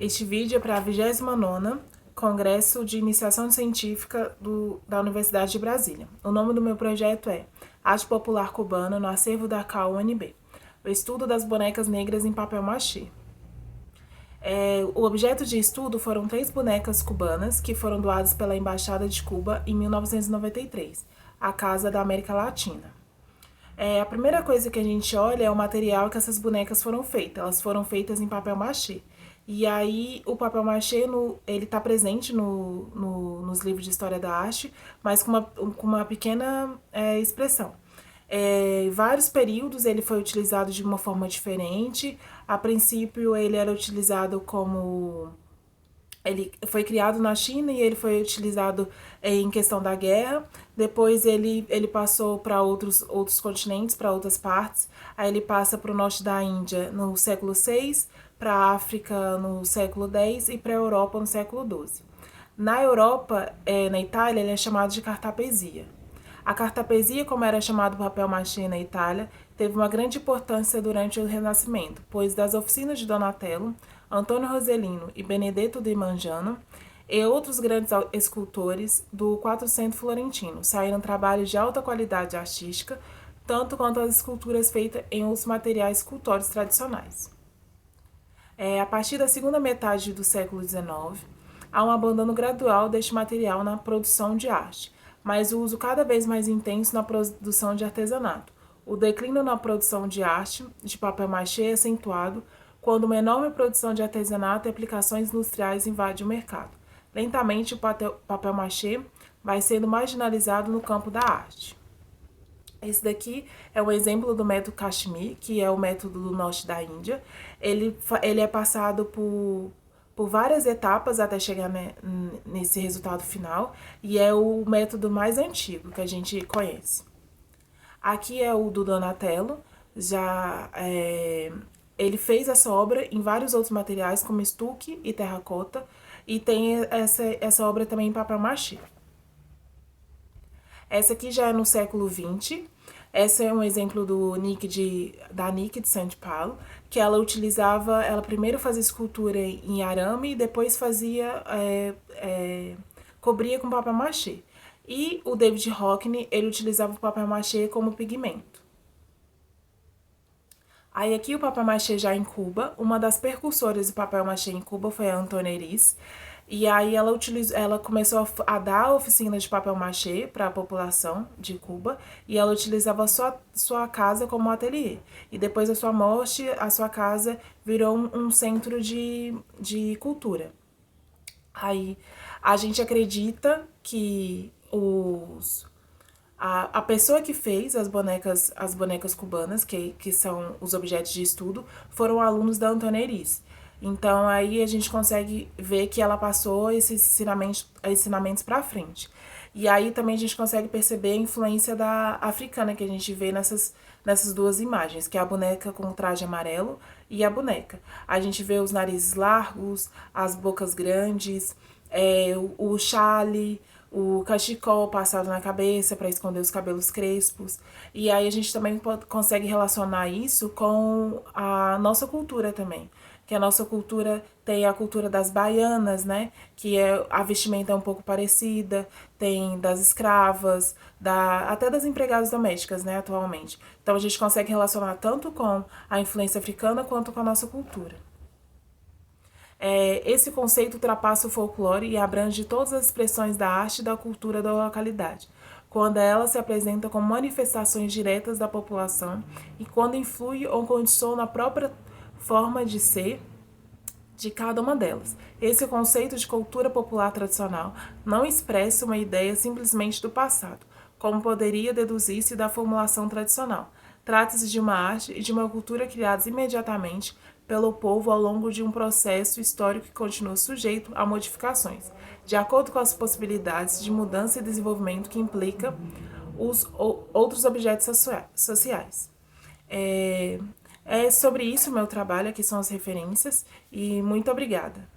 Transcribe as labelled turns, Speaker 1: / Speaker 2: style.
Speaker 1: Este vídeo é para a 29ª Congresso de Iniciação Científica da Universidade de Brasília. O nome do meu projeto é Arte Popular Cubana no Acervo da CAU-UNB, o estudo das bonecas negras em papel machê. O objeto de estudo foram 3 bonecas cubanas que foram doadas pela Embaixada de Cuba em 1993, à Casa da América Latina. A primeira coisa que a gente olha é o material que essas bonecas foram feitas. Elas foram feitas em papel machê. E aí o papel machê ele está presente nos livros de história da arte, mas com uma pequena expressão. Em vários períodos ele foi utilizado de uma forma diferente. A princípio ele era utilizado como... Ele foi criado na China e ele foi utilizado em questão da guerra. Depois ele passou para outros continentes, para outras partes. Aí ele passa para o norte da Índia no século VI, para a África no século X e para a Europa no século XII. Na Europa, na Itália, ele é chamado de cartapesia. A cartapesia, como era chamado papel machê na Itália, teve uma grande importância durante o Renascimento, pois das oficinas de Donatello, Antônio Rossellino e Benedetto di Mangiano e outros grandes escultores do Quattrocento Florentino saíram trabalhos de alta qualidade artística, tanto quanto as esculturas feitas em outros materiais escultóricos tradicionais. A partir da segunda metade do século XIX, há um abandono gradual deste material na produção de arte, mas o uso cada vez mais intenso na produção de artesanato. O declínio na produção de arte de papel machê é acentuado quando uma enorme produção de artesanato e aplicações industriais invade o mercado. Lentamente, o papel machê vai sendo marginalizado no campo da arte. Esse daqui é um exemplo do método Kashmir, que é o método do norte da Índia. Ele é passado por várias etapas até chegar nesse resultado final, e é o método mais antigo que a gente conhece. Aqui é o do Donatello, ele fez essa obra em vários outros materiais, como estuque e terracota, e tem essa obra também em papel machê. Essa aqui já é no século XX. Essa é um exemplo da Nick de São Paulo, que ela primeiro fazia escultura em arame e depois cobria com papel machê. E o David Hockney, ele utilizava o papel machê como pigmento. Aí aqui o papel machê já em Cuba, uma das precursoras do papel machê em Cuba foi a Antônia Eris. E aí ela começou a dar oficinas de papel machê para a população de Cuba, e ela utilizava sua casa como ateliê. E depois da sua morte, a sua casa virou um centro de cultura. Aí a gente acredita que a pessoa que fez as bonecas cubanas, que são os objetos de estudo, foram alunos da Antônia Eris. Então, aí a gente consegue ver que ela passou esses ensinamentos para frente. E aí também a gente consegue perceber a influência da africana que a gente vê nessas duas imagens, que é a boneca com o traje amarelo e a boneca. A gente vê os narizes largos, as bocas grandes, o chale, o cachecol passado na cabeça para esconder os cabelos crespos. E aí a gente também consegue relacionar isso com a nossa cultura também. Que a nossa cultura tem a cultura das baianas, né? Que a vestimenta é um pouco parecida, tem das escravas, até das empregadas domésticas, né, atualmente. Então a gente consegue relacionar tanto com a influência africana quanto com a nossa cultura. Esse conceito ultrapassa o folclore e abrange todas as expressões da arte e da cultura da localidade, quando ela se apresenta como manifestações diretas da população e quando influi ou condiciona a própria forma de ser de cada uma delas. Esse conceito de cultura popular tradicional não expressa uma ideia simplesmente do passado, como poderia deduzir-se da formulação tradicional. Trata-se de uma arte e de uma cultura criadas imediatamente pelo povo ao longo de um processo histórico que continua sujeito a modificações, de acordo com as possibilidades de mudança e desenvolvimento que implica os outros objetos sociais. É sobre isso o meu trabalho, aqui são as referências, e muito obrigada.